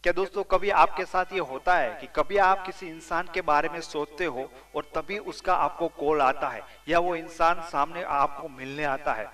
क्या दोस्तों कभी आपके साथ ये होता है कि कभी आप किसी इंसान के बारे में सोचते हो और तभी उसका आपको कॉल आता है या वो इंसान सामने आपको मिलने आता है।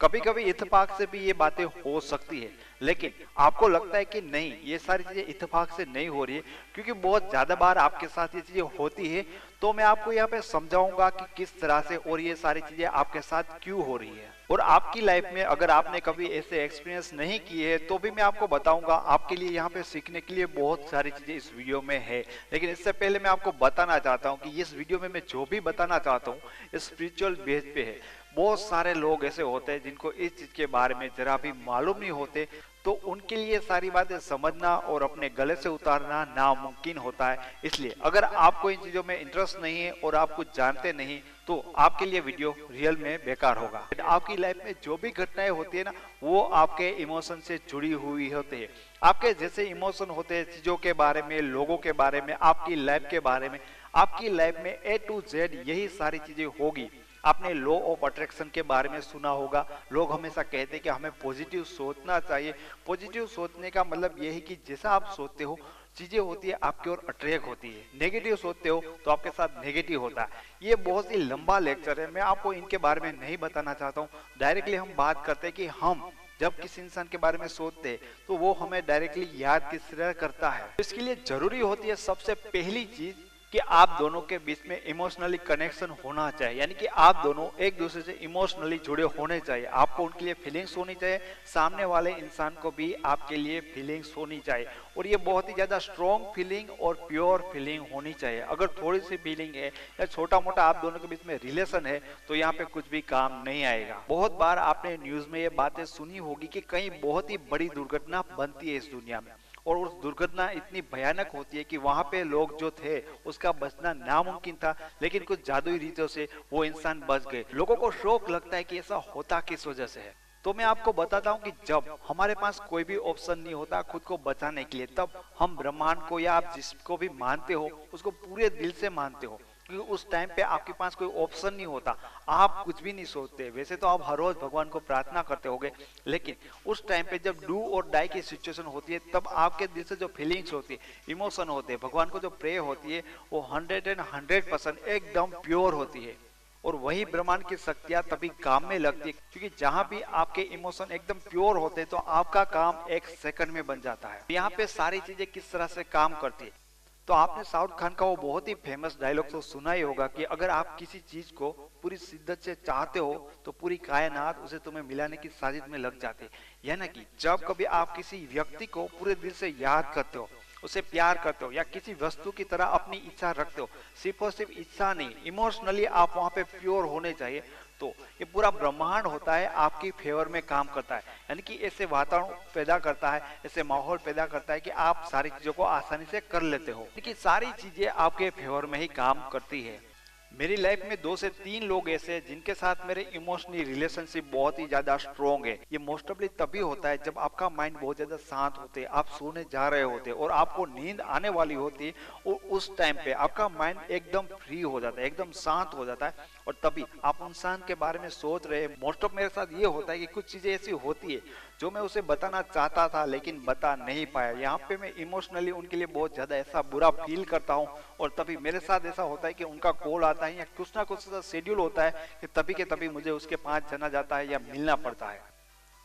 कभी कभी इत्तेफाक से भी ये बातें हो सकती है, लेकिन आपको लगता है कि नहीं, ये सारी चीजें इत्तेफाक से नहीं हो रही है क्योंकि बहुत ज्यादा बार आपके साथ ये चीजें होती है। तो मैं आपको यहाँ पे समझाऊंगा कि किस तरह से और ये सारी चीजें आपके साथ क्यों हो रही है। और आपकी लाइफ में अगर आपने कभी ऐसे एक्सपीरियंस नहीं किए हैं तो भी मैं आपको बताऊंगा। आपके लिए यहाँ पे सीखने के लिए बहुत सारी चीजें इस वीडियो में है, लेकिन इससे पहले मैं आपको बताना चाहता हूँ कि इस वीडियो में मैं जो भी बताना चाहता हूँ स्पिरिचुअल बेस पे है। बहुत सारे लोग ऐसे होते हैं जिनको इस चीज के बारे में जरा भी मालूम नहीं होते, तो उनके लिए सारी बातें समझना और अपने गले से उतारना नामुमकिन होता है। इसलिए अगर आपको इन चीजों में इंटरेस्ट नहीं है और आप कुछ जानते नहीं तो आपके लिए वीडियो रियल में बेकार होगा। आपकी लाइफ में जो भी घटनाएं होती है ना, वो आपके इमोशन से जुड़ी हुई होती है। आपके जैसे इमोशन होते हैं चीजों के बारे में, लोगों के बारे में, आपकी लाइफ के बारे में, आपकी लाइफ में A to Z यही सारी चीजें होगी। आपने लॉ ऑफ अट्रैक्शन के बारे में सुना होगा। लोग हमेशा कहते हैं कि हमें पॉजिटिव सोचना चाहिए। पॉजिटिव सोचने का मतलब यह है कि जैसा आप सोचते हो चीजें होती है आपकी ओर अट्रैक्ट होती है। नेगेटिव सोचते हो तो आपके साथ नेगेटिव होता है। ये बहुत ही लंबा लेक्चर है, मैं आपको इनके बारे में नहीं बताना चाहता हूँ। डायरेक्टली हम बात करते हैं कि हम जब किसी इंसान के बारे में सोचते हैं तो वो हमें डायरेक्टली याद किस तरह करता है। इसके लिए जरूरी होती है सबसे पहली चीज कि आप दोनों के बीच में इमोशनली कनेक्शन होना चाहिए, यानी कि आप दोनों एक दूसरे से इमोशनली जुड़े होने चाहिए। आपको उनके लिए फीलिंग्स होनी चाहिए, सामने वाले इंसान को भी आपके लिए फीलिंग्स होनी चाहिए, और ये बहुत ही ज्यादा स्ट्रॉन्ग फीलिंग और प्योर फीलिंग होनी चाहिए। अगर थोड़ी सी फीलिंग है या छोटा मोटा आप दोनों के बीच में रिलेशन है तो यहाँ पे कुछ भी काम नहीं आएगा। बहुत बार आपने न्यूज में ये बातें सुनी होगी कि कहीं बहुत ही बड़ी दुर्घटना बनती है इस दुनिया में, और उस दुर्घटना इतनी भयानक होती है कि वहां पे लोग जो थे उसका बचना नामुमकिन था, लेकिन कुछ जादुई रीतों से वो इंसान बच गए। लोगों को शौक लगता है कि ऐसा होता किस वजह से है। तो मैं आपको बताता हूँ कि जब हमारे पास कोई भी ऑप्शन नहीं होता खुद को बचाने के लिए, तब हम ब्रह्मांड को या आप जिसको भी मानते हो उसको पूरे दिल से मानते हो, क्योंकि उस टाइम पे आपके पास कोई ऑप्शन नहीं होता, आप कुछ भी नहीं सोचते। वैसे तो आप हर रोज भगवान को प्रार्थना करते होगे, लेकिन उस टाइम पे जब डू और डाई की सिचुएशन होती है तब आपके दिल से जो फीलिंग्स होती है, इमोशन होते हैं, भगवान को जो प्रे होती है वो 100% एकदम प्योर होती है। और वही ब्रह्मांड की शक्तियां तभी काम में लगती है, क्योंकि जहां भी आपके इमोशन एकदम प्योर होते हैं तो आपका काम एक सेकंड में बन जाता है। यहाँ पे सारी चीजें किस तरह से काम करती है, तो आपने शाहरुख खान का वो बहुत ही फेमस डायलॉग तो सुना ही होगा कि अगर आप किसी चीज को पूरी शिद्दत से चाहते हो तो पूरी कायनात उसे तुम्हें मिलाने की साजिश में लग जाती है। यानी कि जब कभी आप किसी व्यक्ति को पूरे दिल से याद करते हो, उसे प्यार करते हो या किसी वस्तु की तरह अपनी इच्छा रखते हो, सिर्फ और सिर्फ इच्छा नहीं, इमोशनली आप वहां पे प्योर होने चाहिए, तो ये पूरा ब्रह्मांड होता है आपकी फेवर में काम करता है। यानी कि ऐसे वातावरण पैदा करता है, ऐसे माहौल पैदा करता है कि आप सारी चीजों को आसानी से कर लेते हो, क्योंकि सारी चीजें आपके फेवर में ही काम करती है। मेरी लाइफ में 2 से 3 लोग ऐसे हैं जिनके साथ मेरे इमोशनली रिलेशनशिप बहुत ही ज्यादा स्ट्रॉन्ग है। ये मोस्टली तभी होता है जब आपका माइंड बहुत ज्यादा शांत होते हैं, आप सोने जा रहे होते हैं और आपको नींद आने वाली होती है, और उस टाइम पे आपका माइंड एकदम फ्री हो जाता है, एकदम शांत हो जाता है, और तभी आप इंसान के बारे में सोच रहे हैं। मोस्ट ऑफ मेरे साथ ये होता है कि कुछ चीजें ऐसी होती है जो मैं उसे बताना चाहता था लेकिन बता नहीं पाया। यहाँ पे मैं इमोशनली उनके लिए बहुत ज्यादा ऐसा बुरा फील करता हूँ, और तभी मेरे साथ ऐसा होता है कि उनका कॉल आता है या कुछ ना कुछ ऐसा शेड्यूल होता है कि तभी के तभी मुझे उसके पास जाना जाता है या मिलना पड़ता है।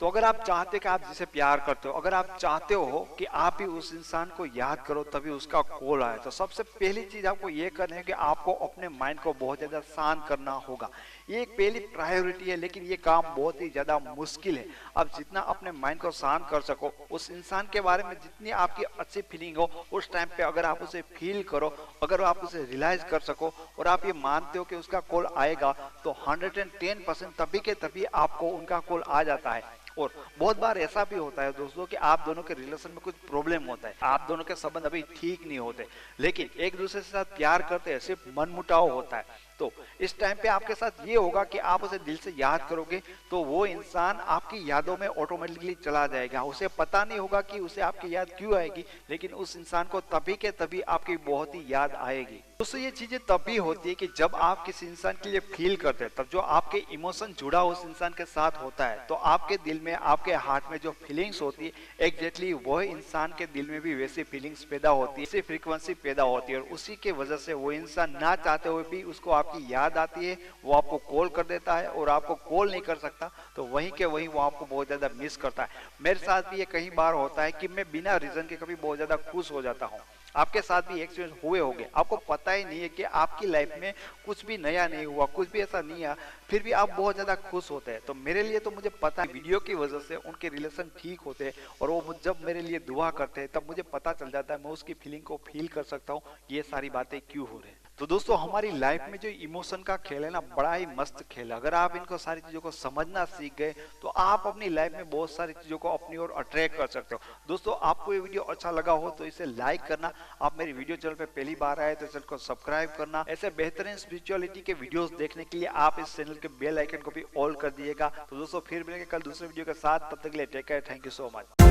तो अगर आप चाहते कि आप जिसे प्यार करते हो, अगर आप चाहते हो कि आप ही उस इंसान को याद करो तभी उसका कॉल आए, तो सबसे पहली चीज आपको ये करनी है कि आपको अपने माइंड को बहुत ज्यादा शांत करना होगा। ये एक पहली प्रायोरिटी है, लेकिन ये काम बहुत ही ज्यादा मुश्किल है। आप जितना अपने माइंड को शांत कर सको, उस इंसान के बारे में जितनी आपकी अच्छी फीलिंग हो उस टाइम पे अगर आप उसे फील करो, अगर आप उसे रियलाइज कर सको और आप ये मानते हो कि उसका कॉल आएगा, तो 110% तभी के तभी आपको उनका कॉल आ जाता है। और बहुत बार ऐसा भी होता है दोस्तों कि आप दोनों के रिलेशन में कुछ प्रॉब्लम होता है, आप दोनों के संबंध अभी ठीक नहीं होते, लेकिन एक दूसरे के साथ प्यार करते हैं, सिर्फ मनमुटाव होता है। तो इस टाइम पे आपके साथ ये होगा कि आप उसे दिल से याद करोगे तो वो इंसान आपकी यादों में ऑटोमेटिकली चला जाएगा। उसे पता नहीं होगा कि उसे आपकी याद क्यों आएगी, लेकिन उस इंसान को तभी के तभी आपकी बहुत ही याद आएगी। दोस्तों ये चीजें तभी होती है कि जब आप किसी इंसान के लिए फील करते हैं, तब जो आपके इमोशन जुड़ा उस इंसान के साथ होता है, तो आपके दिल में, आपके हार्ट में जो फीलिंग्स होती है, एग्जैक्टली वह इंसान के दिल में भी वैसी फीलिंग्स पैदा होती है, वैसी फ्रीक्वेंसी पैदा होती है, और उसी के वजह से वो इंसान ना चाहते हुए भी उसको आपकी याद आती है, वो आपको कॉल कर देता है, और आपको कॉल नहीं कर सकता तो वहीं के वहीं वो आपको बहुत ज्यादा मिस करता है। मेरे साथ भी ये कई बार होता है कि मैं बिना रीजन के कभी बहुत ज्यादा खुश हो जाता हूँ। आपके साथ भी एक्सपीरियंस हुए होंगे, आपको पता ही नहीं है कि आपकी लाइफ में कुछ भी नया नहीं हुआ, कुछ भी ऐसा नहीं है, फिर भी आप बहुत ज्यादा खुश होते हैं। तो मेरे लिए तो मुझे पता है वीडियो की वजह से उनके रिलेशन ठीक होते हैं, और वो जब मेरे लिए दुआ करते हैं तब मुझे पता चल जाता है, मैं उसकी फीलिंग को फील कर सकता हूँ ये सारी बातें क्यों हो रही है। तो दोस्तों हमारी लाइफ में जो इमोशन का खेल है ना, बड़ा ही मस्त खेल है। अगर आप इनको सारी चीजों को समझना सीख गए तो आप अपनी लाइफ में बहुत सारी चीजों को अपनी ओर अट्रैक्ट कर सकते हो। दोस्तों आपको ये वीडियो अच्छा लगा हो तो इसे लाइक करना, आप मेरी वीडियो चैनल पे पहली बार आए तो चैनल को सब्सक्राइब करना, ऐसे बेहतरीन स्पिरिचुअलिटी के वीडियोस देखने के लिए आप इस चैनल के बेल आइकन को भी ऑल कर दिएगा। तो दोस्तों फिर मिलेंगे कल दूसरे वीडियो के साथ, तब तक के लिए take care, thank you so much.